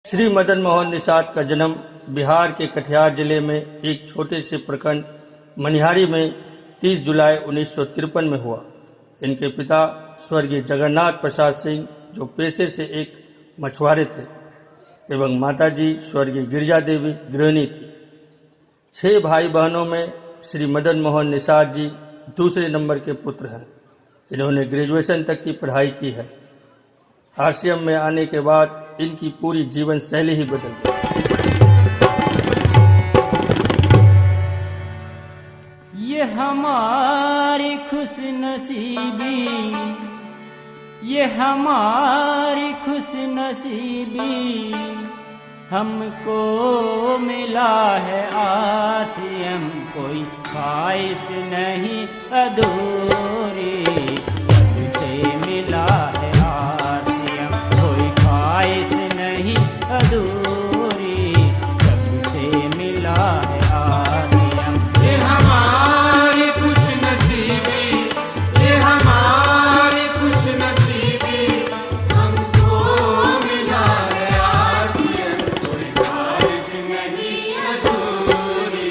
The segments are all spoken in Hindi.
श्री मदन मोहन निषाद का जन्म बिहार के कटिहार जिले में एक छोटे से प्रखंड मनिहारी में 30 जुलाई 1953 में हुआ। इनके पिता स्वर्गीय जगन्नाथ प्रसाद सिंह जो पेशे से एक मछुआरे थे एवं माताजी स्वर्गीय गिरिजा देवी गृहिणी थी। 6 भाई बहनों में श्री मदन मोहन निषाद जी दूसरे नंबर के पुत्र हैं। इन्होंने ग्रेजुएशन तक की पढ़ाई की है। आरसीएम में आने के बाद इनकी पूरी जीवन शैली ही बदल गई। ये हमारी खुशनसीबी, ये हमारी खुशनसीबी, हमको मिला है आरसीएम, कोई ख्वाहिश नहीं अधूरी, सबसे मिला है आरसीएम, कोई ख्वाहिश नहीं अधूरी, सबसे मिला है आरसीएम। ये हमारी खुशनसीबी, ये हमारी खुशनसीबी, हमको मिला है आरसीएम, कोई ख्वाहिश नहीं अधूरी,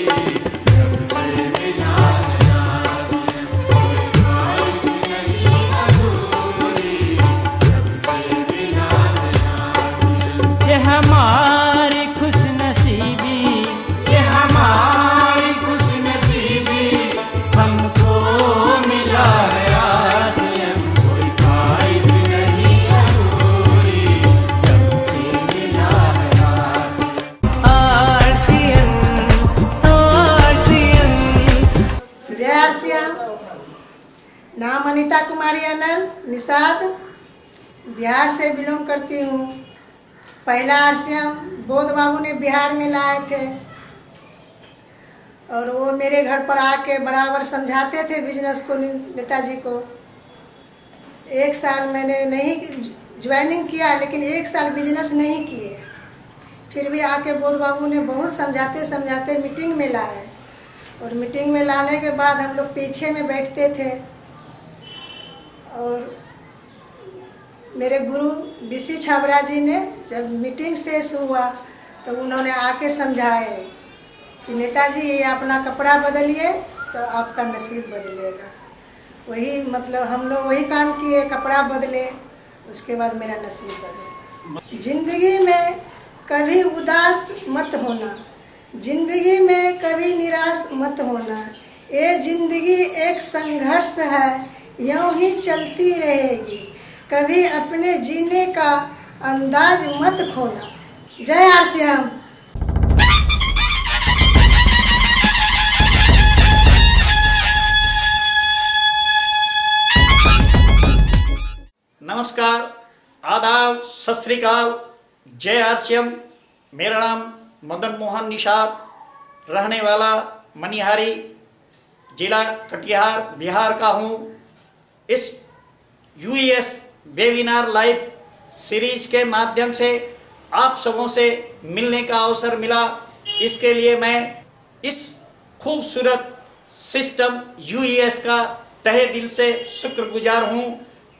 सबसे मिला है आरसीएम, कोई ख्वाहिश नहीं अधूरी, सबसे मिला है आरसीएम। ये हमारी खुशनसीबी, ये हमारी खुशनसीबी, हमको मिला है आरसीएम, कोई ख्वाहिश नहीं अधूरी, जब से मिला है आरसीएम, आरसीएम। जय आरसीएम। नाम अनीता कुमारी अनल निषाद, बिहार से बिलोंग करती हूँ। पहला आरसीएम बोध बाबू ने बिहार में लाए थे और वो मेरे घर पर आके बराबर समझाते थे बिजनेस को, नेताजी को। 1 साल मैंने नहीं ज्वाइनिंग किया, लेकिन 1 साल बिजनेस नहीं किए। फिर भी आके बोध बाबू ने बहुत समझाते समझाते मीटिंग में लाए और मीटिंग में लाने के बाद हम लोग पीछे में बैठते थे और मेरे गुरु बीसी छाबरा जी ने जब मीटिंग शेष हुआ तो उन्होंने आके समझाए कि नेताजी ये अपना कपड़ा बदलिए तो आपका नसीब बदलेगा। वही मतलब हम लोग वही काम किए, कपड़ा बदले, उसके बाद मेरा नसीब बदला। जिंदगी में कभी उदास मत होना, जिंदगी में कभी निराश मत होना, ये जिंदगी एक संघर्ष है, यूं ही चलती रहेगी, कभी अपने जीने का अंदाज मत खोना। जय आरसीएम। नमस्कार, आदाब, सत श्री अकाल, जय आरसीएम। मेरा नाम मदन मोहन निषाद, रहने वाला मनिहारी, जिला कटिहार, बिहार का हूँ। इस यूएस वेबिनार लाइव सीरीज के माध्यम से आप सबों से मिलने का अवसर मिला। इसके लिए मैं इस खूबसूरत सिस्टम यूएस का तहे दिल से शुक्रगुजार हूँ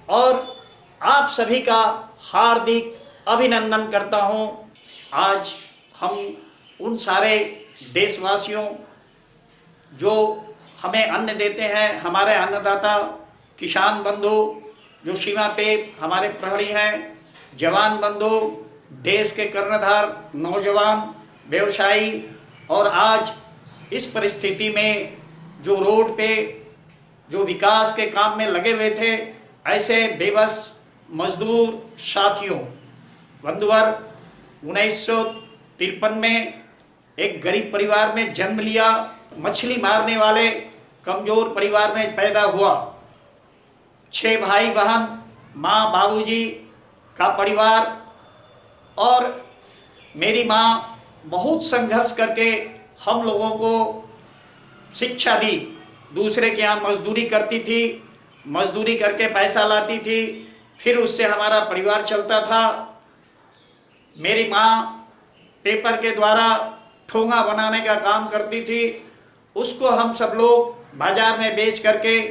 और आप सभी का हार्दिक अभिनंदन करता हूँ। आज हम उन सारे देशवासियों जो हमें अन्न देते हैं, हमारे अन्नदाता किसान बंधु जो सीमा पे हमारे प्रहरी हैं, जवान बंधु, देश के कर्णधार नौजवान व्यवसायी, और आज इस परिस्थिति में जो रोड पे जो विकास के काम में लगे हुए थे, ऐसे बेबस मजदूर साथियों, बंधुवर, 1953 में एक गरीब परिवार में जन्म लिया, मछली मारने वाले कमजोर परिवार में पैदा हुआ। 6 भाई बहन, माँ बाबूजी का परिवार, और मेरी माँ बहुत संघर्ष करके हम लोगों को शिक्षा दी। दूसरे के यहाँ मजदूरी करती थी, मजदूरी करके पैसा लाती थी, फिर उससे हमारा परिवार चलता था। मेरी माँ पेपर के द्वारा ठोंगा बनाने का काम करती थी, उसको हम सब लोग बाजार में बेच करके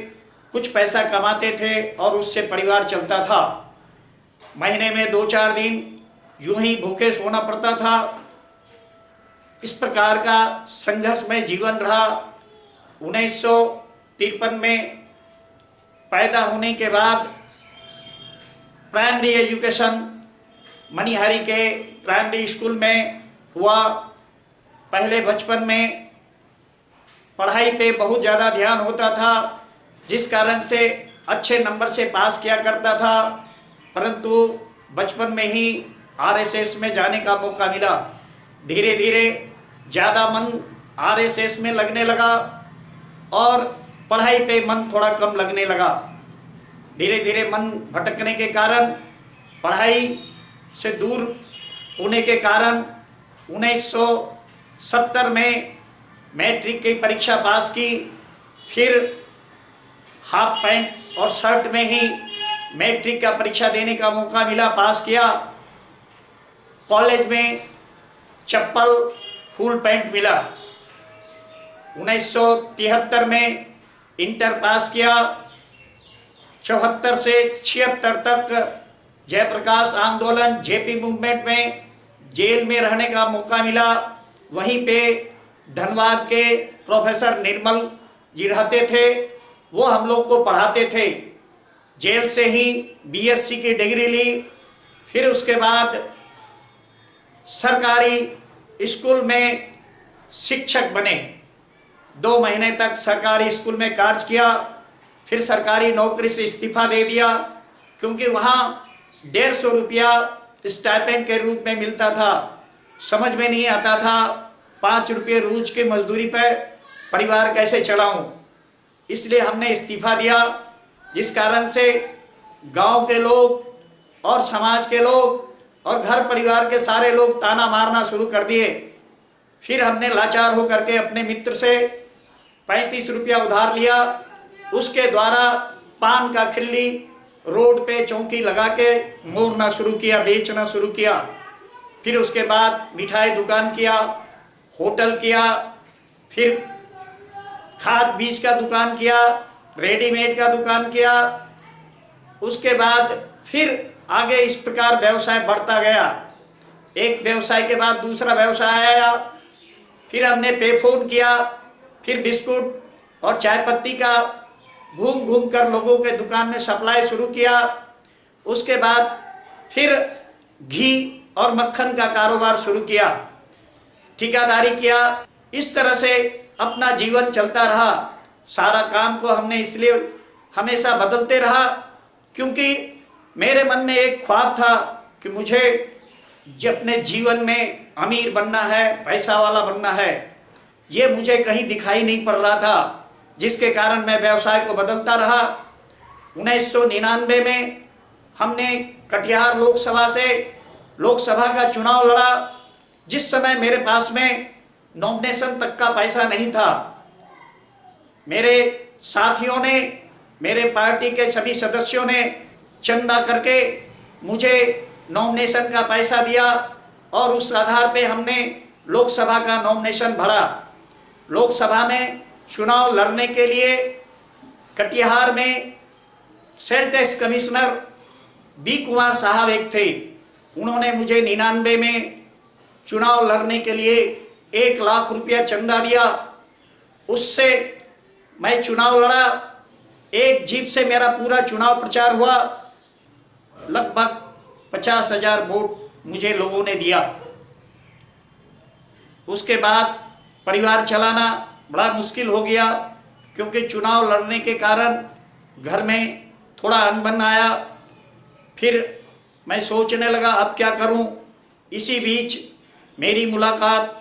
कुछ पैसा कमाते थे और उससे परिवार चलता था। महीने में 2-4 दिन यूं ही भूखे सोना पड़ता था। इस प्रकार का संघर्षमय जीवन रहा। 1953 में पैदा होने के बाद प्राइमरी एजुकेशन मनिहारी के प्राइमरी स्कूल में हुआ। पहले बचपन में पढ़ाई पे बहुत ज़्यादा ध्यान होता था, जिस कारण से अच्छे नंबर से पास किया करता था, परंतु बचपन में ही आरएसएस में जाने का मौका मिला। धीरे धीरे ज़्यादा मन आरएसएस में लगने लगा और पढ़ाई पे मन थोड़ा कम लगने लगा। धीरे धीरे मन भटकने के कारण, पढ़ाई से दूर होने के कारण 1970 में मैट्रिक की परीक्षा पास की। फिर हाफ पैंट और शर्ट में ही मैट्रिक का परीक्षा देने का मौका मिला, पास किया। कॉलेज में चप्पल फुल पैंट मिला। 1973 में इंटर पास किया। 74 से 76 तक जयप्रकाश आंदोलन जेपी मूवमेंट में जेल में रहने का मौका मिला। वहीं पे धनबाद के प्रोफेसर निर्मल जी रहते थे, वो हम लोग को पढ़ाते थे। जेल से ही बीएससी की डिग्री ली। फिर उसके बाद सरकारी स्कूल में शिक्षक बने। 2 महीने तक सरकारी स्कूल में कार्य किया। फिर सरकारी नौकरी से इस्तीफा दे दिया, क्योंकि वहाँ 150 रुपया स्टाइपेंड के रूप में मिलता था। समझ में नहीं आता था 5 रुपये रोज की मजदूरी पर परिवार कैसे चलाऊं। इसलिए हमने इस्तीफा दिया, जिस कारण से गांव के लोग और समाज के लोग और घर परिवार के सारे लोग ताना मारना शुरू कर दिए। फिर हमने लाचार होकर के अपने मित्र से 35 रुपया उधार लिया। उसके द्वारा पान का खिल्ली रोड पे चौकी लगा के मोड़ना शुरू किया, बेचना शुरू किया। फिर उसके बाद मिठाई दुकान किया, होटल किया, फिर खाद बीज का दुकान किया, रेडीमेड का दुकान किया। उसके बाद फिर आगे इस प्रकार व्यवसाय बढ़ता गया। एक व्यवसाय के बाद दूसरा व्यवसाय आया। फिर हमने पेफोन किया, फिर बिस्कुट और चाय पत्ती का घूम घूम कर लोगों के दुकान में सप्लाई शुरू किया। उसके बाद फिर घी और मक्खन का कारोबार शुरू किया, ठेकेदारी किया। इस तरह से अपना जीवन चलता रहा। सारा काम को हमने इसलिए हमेशा बदलते रहा, क्योंकि मेरे मन में एक ख्वाब था कि मुझे अपने जीवन में अमीर बनना है, पैसा वाला बनना है। ये मुझे कहीं दिखाई नहीं पड़ रहा था, जिसके कारण मैं व्यवसाय को बदलता रहा। 1999 में हमने कटिहार लोकसभा से लोकसभा का चुनाव लड़ा, जिस समय मेरे पास में नॉमिनेशन तक का पैसा नहीं था। मेरे साथियों ने, मेरे पार्टी के सभी सदस्यों ने चंदा करके मुझे नॉमिनेशन का पैसा दिया और उस आधार पे हमने लोकसभा का नॉमिनेशन भरा। लोकसभा में चुनाव लड़ने के लिए कटिहार में sale tax commissioner B Kumar साहब एक थे। उन्होंने मुझे 99 में चुनाव लड़ने के लिए 1 लाख रुपया चंदा दिया। उससे मैं चुनाव लड़ा। एक जीप से मेरा पूरा चुनाव प्रचार हुआ। लगभग 50,000 वोट मुझे लोगों ने दिया। उसके बाद परिवार चलाना बड़ा मुश्किल हो गया, क्योंकि चुनाव लड़ने के कारण घर में थोड़ा अनबन आया। फिर मैं सोचने लगा अब क्या करूं। इसी बीच मेरी मुलाकात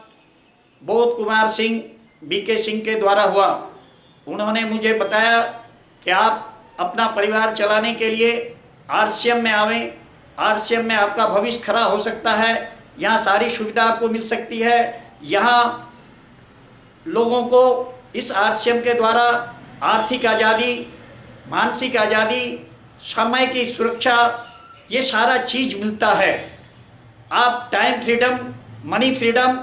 बोध कुमार सिंह बीके सिंह के द्वारा हुआ। उन्होंने मुझे बताया कि आप अपना परिवार चलाने के लिए आरसीएम में आवें। आरसीएम में आपका भविष्य खरा हो सकता है, यहाँ सारी सुविधा आपको मिल सकती है। यहाँ लोगों को इस आरसीएम के द्वारा आर्थिक आज़ादी, मानसिक आज़ादी, समय की सुरक्षा, ये सारा चीज़ मिलता है। आप टाइम फ्रीडम, मनी फ्रीडम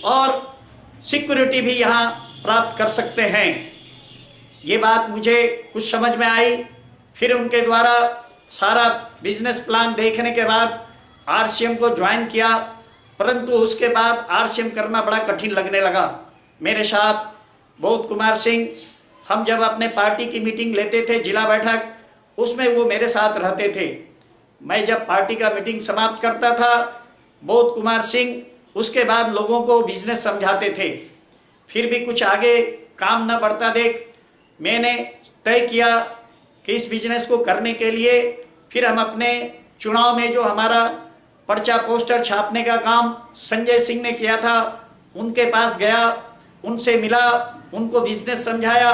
और सिक्योरिटी भी यहाँ प्राप्त कर सकते हैं। ये बात मुझे कुछ समझ में आई। फिर उनके द्वारा सारा बिजनेस प्लान देखने के बाद आरसीएम को ज्वाइन किया, परंतु उसके बाद आरसीएम करना बड़ा कठिन लगने लगा। मेरे साथ बोध कुमार सिंह, हम जब अपने पार्टी की मीटिंग लेते थे जिला बैठक, उसमें वो मेरे साथ रहते थे। मैं जब पार्टी का मीटिंग समाप्त करता था, बोध कुमार सिंह उसके बाद लोगों को बिजनेस समझाते थे। फिर भी कुछ आगे काम न बढ़ता देख मैंने तय किया कि इस बिजनेस को करने के लिए फिर हम अपने चुनाव में जो हमारा पर्चा पोस्टर छापने का काम संजय सिंह ने किया था, उनके पास गया, उनसे मिला, उनको बिजनेस समझाया,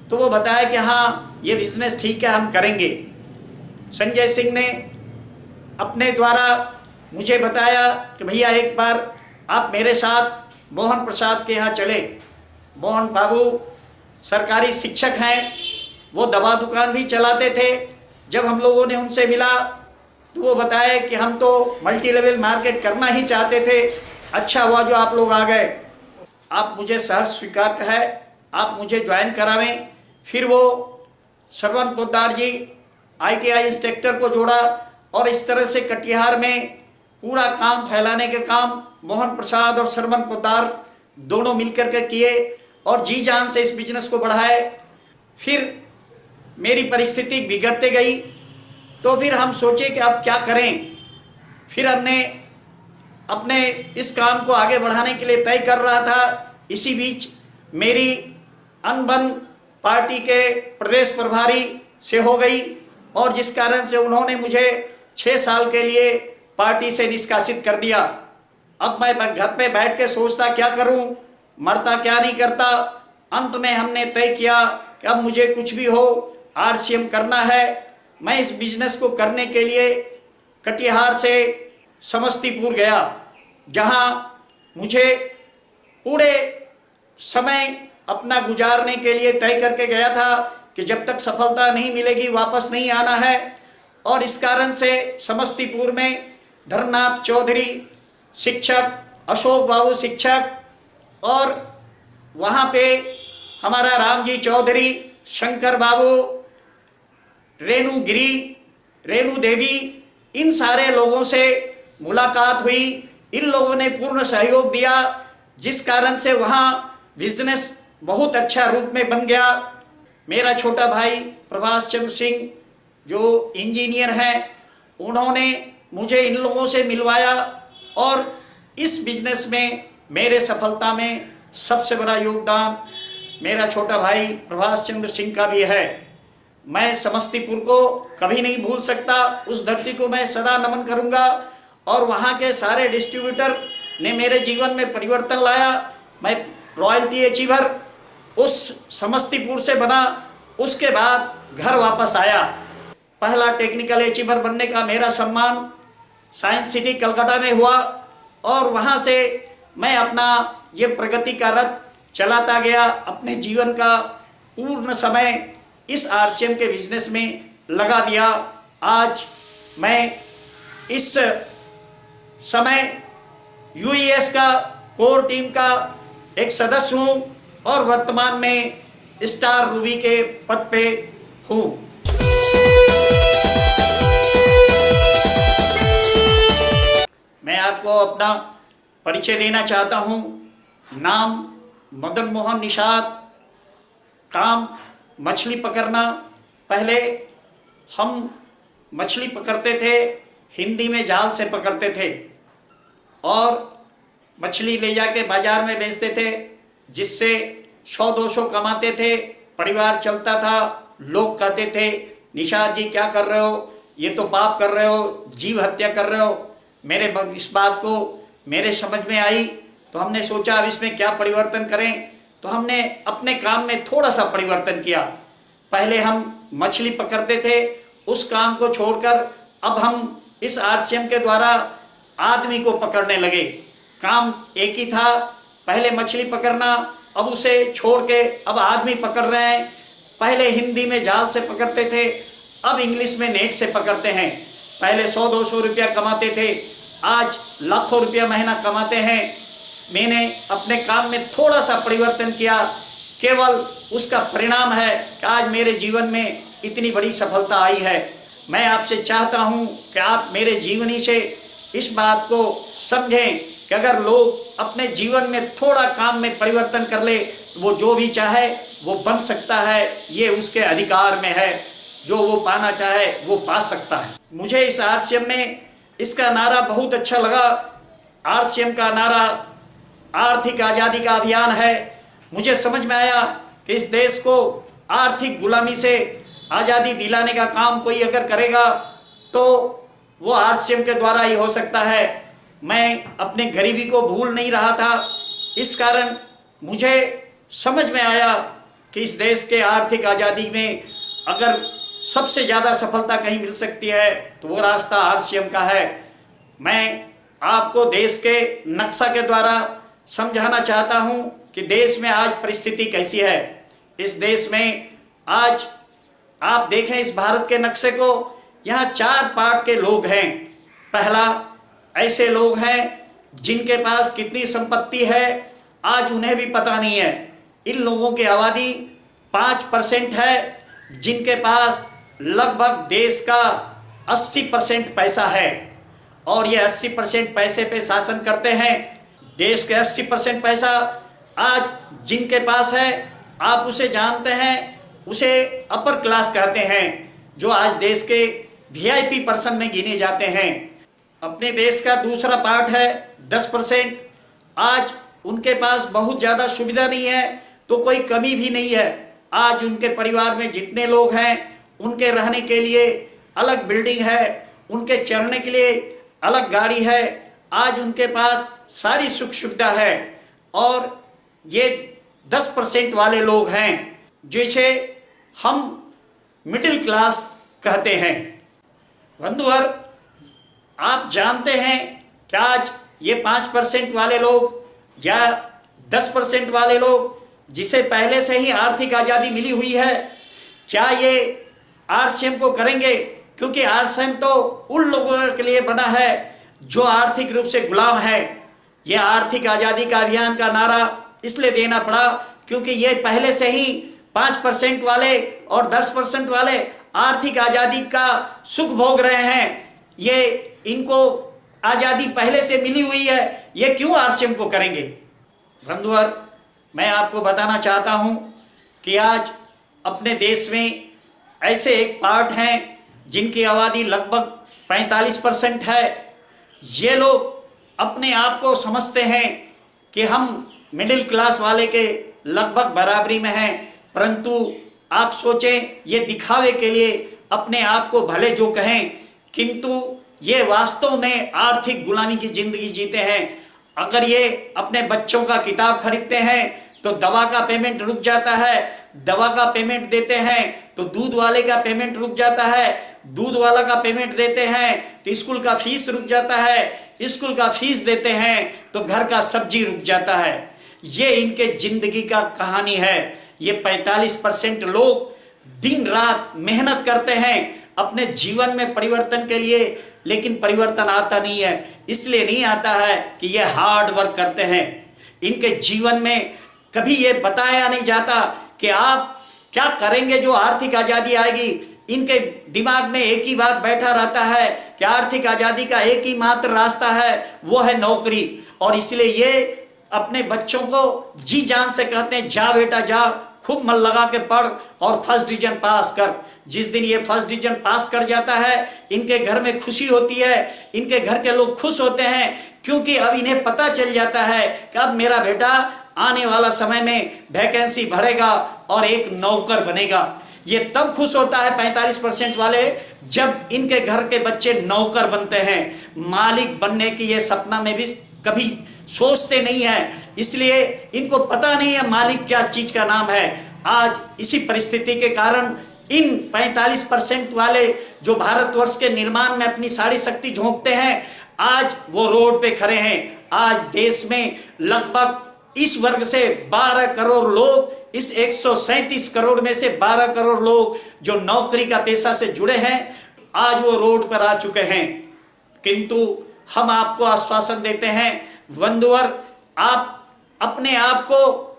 तो वो बताया कि हाँ ये बिजनेस ठीक है, हम करेंगे। संजय सिंह ने अपने द्वारा मुझे बताया कि भैया एक बार आप मेरे साथ मोहन प्रसाद के यहाँ चले। मोहन बाबू सरकारी शिक्षक हैं, वो दवा दुकान भी चलाते थे। जब हम लोगों ने उनसे मिला तो वो बताए कि हम तो मल्टी लेवल मार्केट करना ही चाहते थे, अच्छा हुआ जो आप लोग आ गए, आप मुझे सहर्ष स्वीकार है, आप मुझे ज्वाइन करावें। फिर वो श्रवण पोद्दार जी ITI इंस्पेक्टर को जोड़ा और इस तरह से कटिहार में पूरा काम फैलाने के काम मोहन प्रसाद और श्रवण पोद्दार दोनों मिलकर के किए और जी जान से इस बिजनेस को बढ़ाए। फिर मेरी परिस्थिति बिगड़ते गई, तो फिर हम सोचे कि अब क्या करें। फिर हमने अपने इस काम को आगे बढ़ाने के लिए तय कर रहा था। इसी बीच मेरी अनबन पार्टी के प्रदेश प्रभारी से हो गई और जिस कारण से उन्होंने मुझे 6 साल के लिए पार्टी से निष्कासित कर दिया। अब मैं घर पे बैठ के सोचता क्या करूं, मरता क्या नहीं करता। अंत में हमने तय किया कि अब मुझे कुछ भी हो आरसीएम करना है। मैं इस बिजनेस को करने के लिए कटिहार से समस्तीपुर गया, जहां मुझे पूरे समय अपना गुजारने के लिए तय करके गया था कि जब तक सफलता नहीं मिलेगी वापस नहीं आना है। और इस कारण से समस्तीपुर में धर्मनाथ चौधरी शिक्षक, अशोक बाबू शिक्षक और वहाँ पे हमारा रामजी चौधरी, शंकर बाबू, रेणु गिरी, रेणु देवी, इन सारे लोगों से मुलाकात हुई। इन लोगों ने पूर्ण सहयोग दिया, जिस कारण से वहाँ बिजनेस बहुत अच्छा रूप में बन गया। मेरा छोटा भाई प्रभाष चंद्र सिंह जो इंजीनियर हैं, उन्होंने मुझे इन लोगों से मिलवाया और इस बिजनेस में मेरे सफलता में सबसे बड़ा योगदान मेरा छोटा भाई प्रभाष चंद्र सिंह का भी है। मैं समस्तीपुर को कभी नहीं भूल सकता, उस धरती को मैं सदा नमन करूंगा। और वहाँ के सारे डिस्ट्रीब्यूटर ने मेरे जीवन में परिवर्तन लाया। मैं रॉयल्टी अचीवर उस समस्तीपुर से बना, उसके बाद घर वापस आया। पहला टेक्निकल अचीवर बनने का मेरा सम्मान साइंस सिटी कलकत्ता में हुआ और वहाँ से मैं अपना ये प्रगति का रथ चलाता गया। अपने जीवन का पूर्ण समय इस आरसीएम के बिजनेस में लगा दिया। आज मैं इस समय यूईएस का कोर टीम का एक सदस्य हूँ और वर्तमान में स्टार रूबी के पद पे हूँ। मैं आपको अपना परिचय देना चाहता हूँ। नाम मदन मोहन निषाद, काम मछली पकड़ना। पहले हम मछली पकड़ते थे, हिंदी में जाल से पकड़ते थे और मछली ले जाके बाजार में बेचते थे, जिससे 100-200 कमाते थे, परिवार चलता था। लोग कहते थे निषाद जी क्या कर रहे हो, ये तो पाप कर रहे हो, जीव हत्या कर रहे हो। मेरे इस बात को मेरे समझ में आई तो हमने सोचा अब इसमें क्या परिवर्तन करें। तो हमने अपने काम में थोड़ा सा परिवर्तन किया। पहले हम मछली पकड़ते थे, उस काम को छोड़कर अब हम इस आरसीएम के द्वारा आदमी को पकड़ने लगे। काम एक ही था, पहले मछली पकड़ना, अब उसे छोड़ के अब आदमी पकड़ रहे हैं। पहले हिंदी में जाल से पकड़ते थे, अब इंग्लिश में नेट से पकड़ते हैं। पहले 100-200 रुपया कमाते थे, आज लाखों रुपया महीना कमाते हैं। मैंने अपने काम में थोड़ा सा परिवर्तन किया, केवल उसका परिणाम है कि आज मेरे जीवन में इतनी बड़ी सफलता आई है। मैं आपसे चाहता हूं कि आप मेरे जीवनी से इस बात को समझें कि अगर लोग अपने जीवन में थोड़ा काम में परिवर्तन कर ले तो वो जो भी चाहे वो बन सकता है, ये उसके अधिकार में है, जो वो पाना चाहे वो पा सकता है। मुझे इस आरसीएम में इसका नारा बहुत अच्छा लगा। आरसीएम का नारा आर्थिक आज़ादी का अभियान है। मुझे समझ में आया कि इस देश को आर्थिक गुलामी से आज़ादी दिलाने का काम कोई अगर करेगा तो वो आरसीएम के द्वारा ही हो सकता है। मैं अपने गरीबी को भूल नहीं रहा था, इस कारण मुझे समझ में आया कि इस देश के आर्थिक आज़ादी में अगर सबसे ज़्यादा सफलता कहीं मिल सकती है तो वो रास्ता आरसीएम का है। मैं आपको देश के नक्शा के द्वारा समझाना चाहता हूं कि देश में आज परिस्थिति कैसी है। इस देश में आज आप देखें इस भारत के नक्शे को, यहाँ 4 पार्ट के लोग हैं। पहला, ऐसे लोग हैं जिनके पास कितनी संपत्ति है आज उन्हें भी पता नहीं है। इन लोगों की आबादी 5% है, जिनके पास लगभग देश का 80% पैसा है और ये 80% पैसे पे शासन करते हैं। देश के 80% पैसा आज जिनके पास है, आप उसे जानते हैं, उसे अपर क्लास कहते हैं, जो आज देश के वीआईपी पर्सन में गिने जाते हैं। अपने देश का दूसरा पार्ट है 10%। आज उनके पास बहुत ज़्यादा सुविधा नहीं है तो कोई कमी भी नहीं है। आज उनके परिवार में जितने लोग हैं उनके रहने के लिए अलग बिल्डिंग है, उनके चढ़ने के लिए अलग गाड़ी है। आज उनके पास सारी सुख सुविधा है और ये 10% वाले लोग हैं जिसे हम मिडिल क्लास कहते हैं। बंधुवर, आप जानते हैं कि आज ये 5% वाले लोग या 10% वाले लोग जिसे पहले से ही आर्थिक आज़ादी मिली हुई है, क्या ये आरसीएम को करेंगे? क्योंकि आरसीएम तो उन लोगों के लिए बना है जो आर्थिक रूप से गुलाम है। यह आर्थिक आज़ादी का अभियान का नारा इसलिए देना पड़ा क्योंकि ये पहले से ही 5% वाले और 10% वाले आर्थिक आज़ादी का सुख भोग रहे हैं। ये इनको आज़ादी पहले से मिली हुई है, ये क्यों आरसीएम को करेंगे? बंधुवर, मैं आपको बताना चाहता हूं कि आज अपने देश में ऐसे एक पार्ट हैं जिनकी आबादी लगभग 45% है। ये लोग अपने आप को समझते हैं कि हम मिडिल क्लास वाले के लगभग बराबरी में हैं, परंतु आप सोचें, ये दिखावे के लिए अपने आप को भले जो कहें, किंतु ये वास्तव में आर्थिक गुलामी की जिंदगी जीते हैं। अगर ये अपने बच्चों का किताब खरीदते हैं तो दवा का पेमेंट रुक जाता है, दवा का पेमेंट देते हैं तो दूध वाले का पेमेंट रुक जाता है, दूध वाला का पेमेंट देते हैं तो स्कूल का फीस रुक जाता है, स्कूल का फीस देते हैं तो घर का सब्जी रुक जाता है। ये इनके जिंदगी का कहानी है। ये 45% लोग दिन रात मेहनत करते हैं अपने जीवन में परिवर्तन के लिए, लेकिन परिवर्तन आता नहीं है। इसलिए नहीं आता है कि ये हार्ड वर्क करते हैं। इनके जीवन में कभी ये बताया नहीं जाता कि आप क्या करेंगे जो आर्थिक आज़ादी आएगी। इनके दिमाग में एक ही बात बैठा रहता है कि आर्थिक आज़ादी का एक ही मात्र रास्ता है, वो है नौकरी। और इसलिए ये अपने बच्चों को जी जान से कहते हैं, जा बेटा जा, खूब मन लगा के पढ़ और फर्स्ट डिवीजन पास कर। जिस दिन ये फर्स्ट डिवीजन पास कर जाता है, इनके घर में खुशी होती है, इनके घर के लोग खुश होते हैं, क्योंकि अब इन्हें पता चल जाता है कि अब मेरा बेटा आने वाला समय में वैकेंसी भरेगा और एक नौकर बनेगा। ये तब खुश होता है 45% वाले जब इनके घर के बच्चे नौकर बनते हैं। मालिक बनने की ये सपना में भी कभी सोचते नहीं है, इसलिए इनको पता नहीं है मालिक क्या चीज का नाम है। आज इसी परिस्थिति के कारण इन 45% वाले जो भारतवर्ष के निर्माण में अपनी सारी शक्ति झोंकते हैं, आज वो रोड पे खड़े हैं। आज देश में लगभग इस वर्ग से 12 करोड़ लोग, इस 137 करोड़ में से 12 करोड़ लोग जो नौकरी का पेशा से जुड़े हैं, आज वो रोड पर आ चुके हैं। किंतु हम आपको आश्वासन देते हैं बंधुवर, आप अपने आप को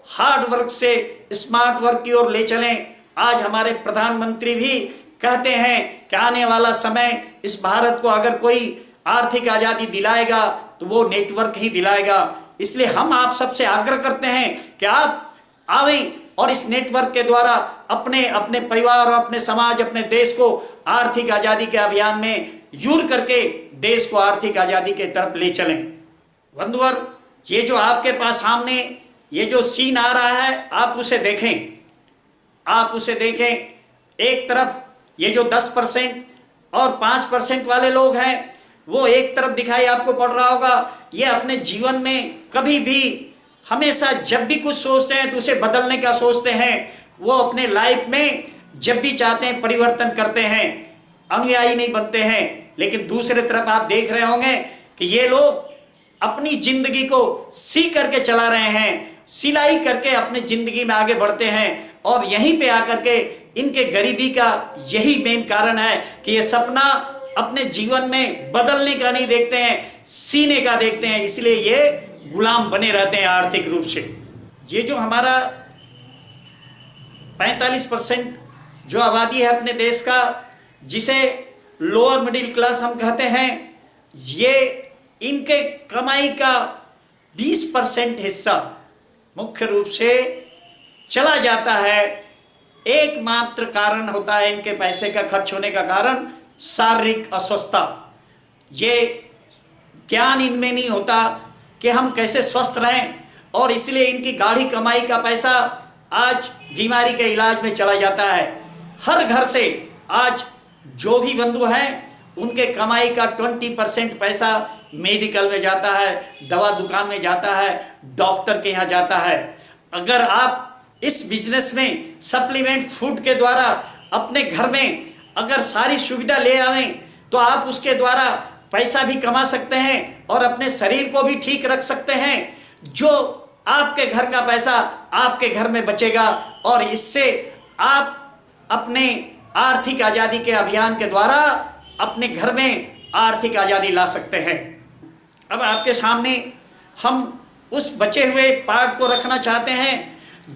हार्ड वर्क से स्मार्ट वर्क की ओर ले चलें। आज हमारे प्रधानमंत्री भी कहते हैं कि आने वाला समय इस भारत को अगर कोई आर्थिक आजादी दिलाएगा तो वो नेटवर्क ही दिलाएगा। इसलिए हम आप सबसे आग्रह करते हैं कि आप आवें और इस नेटवर्क के द्वारा अपने अपने परिवार और अपने समाज, अपने देश को आर्थिक आजादी के अभियान में जुड़ करके देश को आर्थिक आजादी के तरफ ले चलें। बंधुवर, ये जो आपके पास सामने ये जो सीन आ रहा है, आप उसे देखें, आप उसे देखें। एक तरफ ये जो 10% और 5% वाले लोग हैं, वो एक तरफ दिखाई आपको पड़ रहा होगा। ये अपने जीवन में कभी भी हमेशा जब भी कुछ सोचते हैं तो उसे बदलने का सोचते हैं। वो अपने लाइफ में जब भी चाहते हैं परिवर्तन करते हैं, अनुयायी नहीं बनते हैं। लेकिन दूसरी तरफ आप देख रहे होंगे कि ये लोग अपनी जिंदगी को सी करके चला रहे हैं, सिलाई करके अपनी जिंदगी में आगे बढ़ते हैं। और यहीं पे आकर के इनके गरीबी का यही मेन कारण है कि ये सपना अपने जीवन में बदलने का नहीं देखते हैं, सीने का देखते हैं। इसलिए ये गुलाम बने रहते हैं आर्थिक रूप से। ये जो हमारा 45% जो आबादी है अपने देश का, जिसे लोअर मिडिल क्लास हम कहते हैं, ये इनके कमाई का 20% हिस्सा मुख्य रूप से चला जाता है। एकमात्र कारण होता है इनके पैसे का खर्च होने का कारण शारीरिक अस्वस्थता। ये ज्ञान इनमें नहीं होता कि हम कैसे स्वस्थ रहें, और इसलिए इनकी गाढ़ी कमाई का पैसा आज बीमारी के इलाज में चला जाता है। हर घर से आज जो भी बंधु हैं उनके कमाई का 20% पैसा मेडिकल में जाता है, दवा दुकान में जाता है, डॉक्टर के यहाँ जाता है। अगर आप इस बिजनेस में सप्लीमेंट फूड के द्वारा अपने घर में अगर सारी सुविधा ले आवें तो आप उसके द्वारा पैसा भी कमा सकते हैं और अपने शरीर को भी ठीक रख सकते हैं। जो आपके घर का पैसा आपके घर में बचेगा और इससे आप अपने आर्थिक आजादी के अभियान के द्वारा अपने घर में आर्थिक आजादी ला सकते हैं। अब आपके सामने हम उस बचे हुए पार्ट को रखना चाहते हैं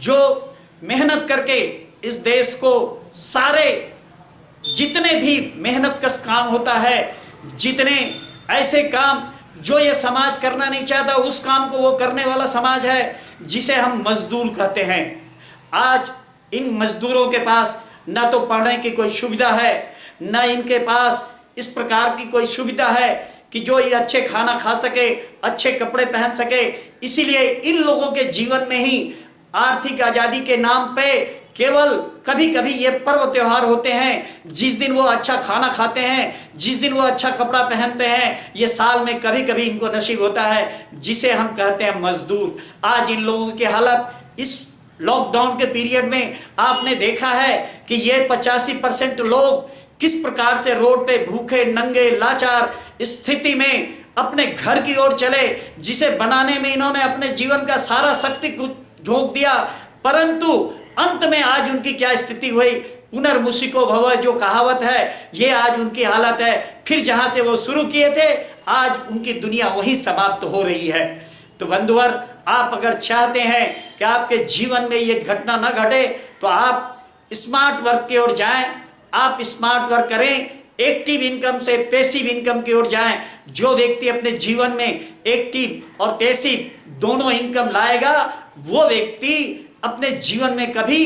जो मेहनत करके इस देश को सारे जितने भी मेहनत कश काम होता है, जितने ऐसे काम जो ये समाज करना नहीं चाहता, उस काम को वो करने वाला समाज है जिसे हम मजदूर कहते हैं। आज इन मजदूरों के पास न तो पढ़ने की कोई सुविधा है, न इनके पास इस प्रकार की कोई सुविधा है कि जो ये अच्छे खाना खा सके, अच्छे कपड़े पहन सके। इसीलिए इन लोगों के जीवन में ही आर्थिक आजादी के नाम पे केवल कभी कभी ये पर्व त्योहार होते हैं, जिस दिन वो अच्छा खाना खाते हैं, जिस दिन वो अच्छा कपड़ा पहनते हैं, ये साल में कभी कभी इनको नसीब होता है, जिसे हम कहते हैं मजदूर। आज इन लोगों की हालत इस लॉकडाउन के पीरियड में आपने देखा है कि ये 85% लोग किस प्रकार से रोड पे भूखे नंगे लाचार स्थिति में अपने घर की ओर चले, जिसे बनाने में इन्होंने अपने जीवन का सारा शक्ति झोंक दिया। परंतु अंत में आज उनकी क्या स्थिति हुई, पुनर्मुसिको भव जो कहावत है, ये आज उनकी हालत है। फिर जहां से वो शुरू किए थे आज उनकी दुनिया वहीं समाप्त हो रही है। तो बंधुवर, आप अगर चाहते हैं कि आपके जीवन में ये घटना न घटे तो आप स्मार्ट वर्क की ओर जाएं, आप स्मार्ट वर्क करें, एक्टिव इनकम से पैसिव इनकम की ओर जाएं। जो व्यक्ति अपने जीवन में एक्टिव और पैसिव दोनों इनकम लाएगा, वो व्यक्ति अपने जीवन में कभी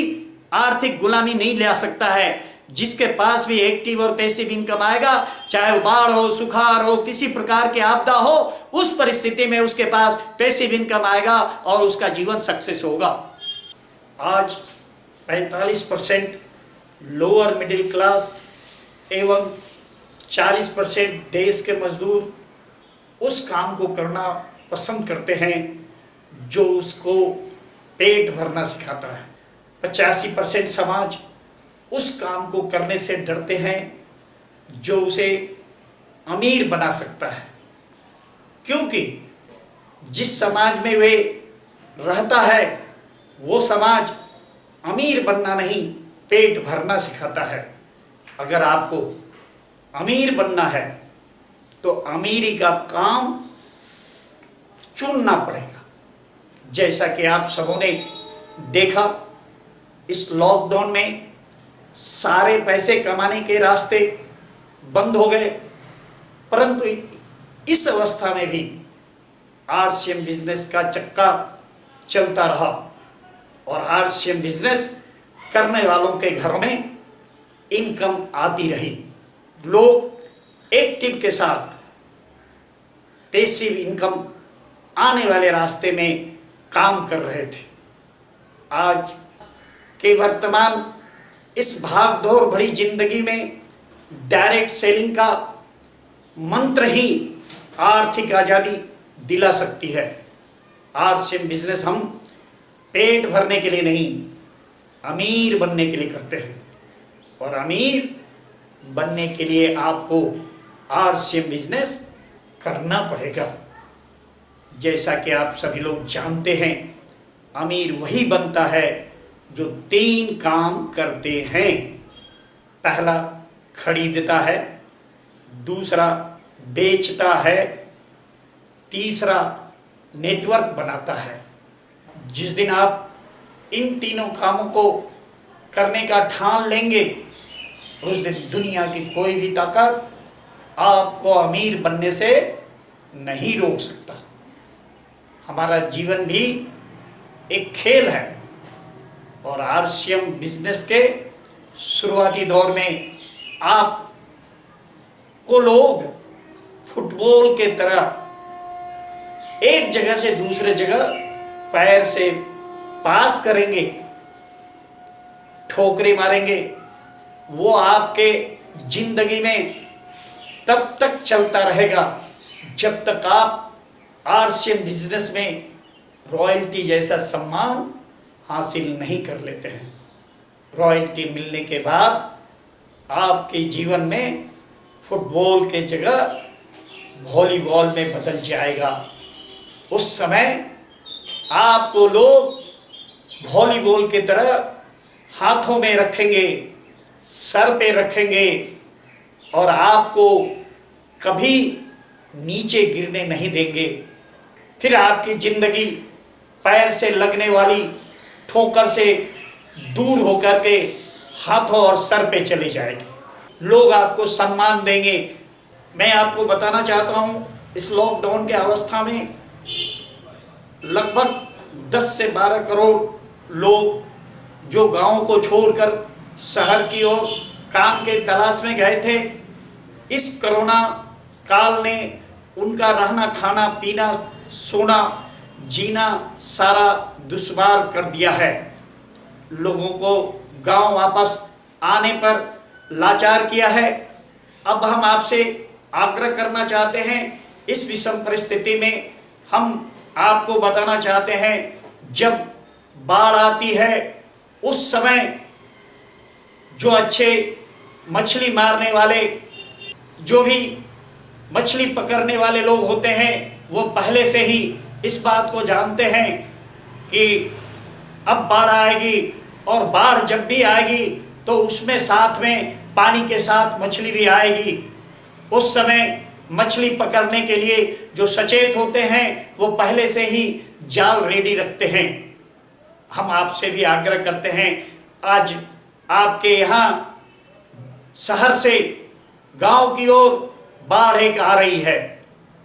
आर्थिक गुलामी नहीं ले सकता है। जिसके पास भी एक्टिव और पैसिव इनकम आएगा, चाहे वो बाढ़ हो, सुखाड़ हो, किसी प्रकार की आपदा हो, उस परिस्थिति में उसके पास पैसिव इनकम आएगा और उसका जीवन सक्सेस होगा। आज 45% लोअर मिडिल क्लास एवं 40% देश के मजदूर उस काम को करना पसंद करते हैं जो उसको पेट भरना सिखाता है। 85% समाज उस काम को करने से डरते हैं जो उसे अमीर बना सकता है, क्योंकि जिस समाज में वे रहता है वो समाज अमीर बनना नहीं, पेट भरना सिखाता है। अगर आपको अमीर बनना है तो अमीरी का काम चुनना पड़ेगा। जैसा कि आप सबों ने देखा, इस लॉकडाउन में सारे पैसे कमाने के रास्ते बंद हो गए, परंतु इस अवस्था में भी आरसीएम बिजनेस का चक्का चलता रहा और आरसीएम बिजनेस करने वालों के घरों में इनकम आती रही। लोग एक्टिव के साथ पैसिव इनकम आने वाले रास्ते में काम कर रहे थे। आज के वर्तमान इस भागदौड़ भरी जिंदगी में डायरेक्ट सेलिंग का मंत्र ही आर्थिक आजादी दिला सकती है। आरसीएम बिजनेस हम पेट भरने के लिए नहीं, अमीर बनने के लिए करते हैं और अमीर बनने के लिए आपको आरसीएम बिजनेस करना पड़ेगा। जैसा कि आप सभी लोग जानते हैं, अमीर वही बनता है जो 3 काम करते हैं। पहला खरीदता है, दूसरा बेचता है, तीसरा नेटवर्क बनाता है। जिस दिन आप इन तीनों कामों को करने का ठान लेंगे, उस दिन दुनिया की कोई भी ताकत आपको अमीर बनने से नहीं रोक सकता। हमारा जीवन भी एक खेल है और आरसीएम बिजनेस के शुरुआती दौर में आपको लोग फुटबॉल के तरह एक जगह से दूसरे जगह पैर से पास करेंगे, ठोकरे मारेंगे। वो आपके जिंदगी में तब तक चलता रहेगा जब तक आप आरसीएम बिजनेस में रॉयल्टी जैसा सम्मान हासिल नहीं कर लेते हैं। रॉयल्टी मिलने के बाद आपके जीवन में फुटबॉल के जगह वॉलीबॉल में बदल जाएगा। उस समय आपको लोग वॉलीबॉल की तरह हाथों में रखेंगे, सर पे रखेंगे और आपको कभी नीचे गिरने नहीं देंगे। फिर आपकी जिंदगी पैर से लगने वाली ठोकर से दूर होकर के हाथों और सर पे चली जाएगी। लोग आपको सम्मान देंगे। मैं आपको बताना चाहता हूं, इस लॉकडाउन के अवस्था में लगभग 10 से 12 करोड़ लोग जो गांव को छोड़कर शहर की ओर काम के तलाश में गए थे, इस कोरोना काल ने उनका रहना, खाना, पीना, सोना, जीना सारा दुश्वार कर दिया है। लोगों को गांव वापस आने पर लाचार किया है। अब हम आपसे आग्रह करना चाहते हैं, इस विषम परिस्थिति में हम आपको बताना चाहते हैं, जब बाढ़ आती है उस समय जो अच्छे मछली मारने वाले, जो भी मछली पकड़ने वाले लोग होते हैं, वो पहले से ही इस बात को जानते हैं कि अब बाढ़ आएगी और बाढ़ जब भी आएगी तो उसमें साथ में पानी के साथ मछली भी आएगी। उस समय मछली पकड़ने के लिए जो सचेत होते हैं वो पहले से ही जाल रेडी रखते हैं। हम आपसे भी आग्रह करते हैं, आज आपके यहाँ शहर से गांव की ओर बाढ़ एक आ रही है।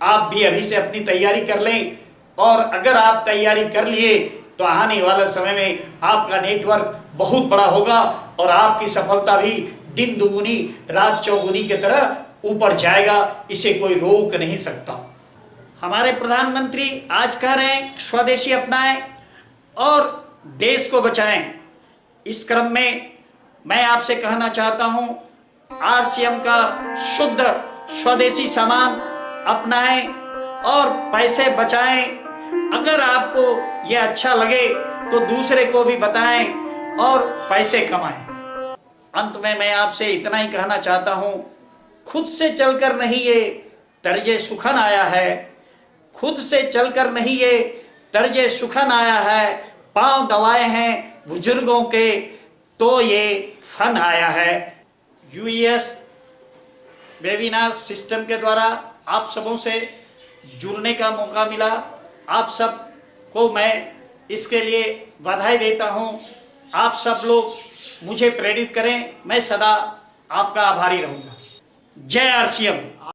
आप भी अभी से अपनी तैयारी कर लें और अगर आप तैयारी कर लिए तो आने वाला समय में आपका नेटवर्क बहुत बड़ा होगा और आपकी सफलता भी दिन दुगुनी रात चौगुनी की तरह ऊपर जाएगा। इसे कोई रोक नहीं सकता। हमारे प्रधानमंत्री आज कह रहे हैं स्वदेशी अपनाएं और देश को बचाएं। इस क्रम में मैं आपसे कहना चाहता हूं, आरसीएम का शुद्ध स्वदेशी सामान अपनाएं और पैसे बचाएं। अगर आपको यह अच्छा लगे तो दूसरे को भी बताएं और पैसे कमाएं। अंत में मैं आपसे इतना ही कहना चाहता हूं, खुद से चलकर नहीं ये तर्जे सुखन आया है, खुद से चलकर नहीं ये तर्जे सुखन आया है। पांव दबाए हैं बुजुर्गों के तो ये फन आया है। यूएस वेबिनार सिस्टम के द्वारा आप सबों से जुड़ने का मौका मिला। आप सब को मैं इसके लिए बधाई देता हूं। आप सब लोग मुझे प्रेरित करें, मैं सदा आपका आभारी रहूंगा। जय आरसीएम।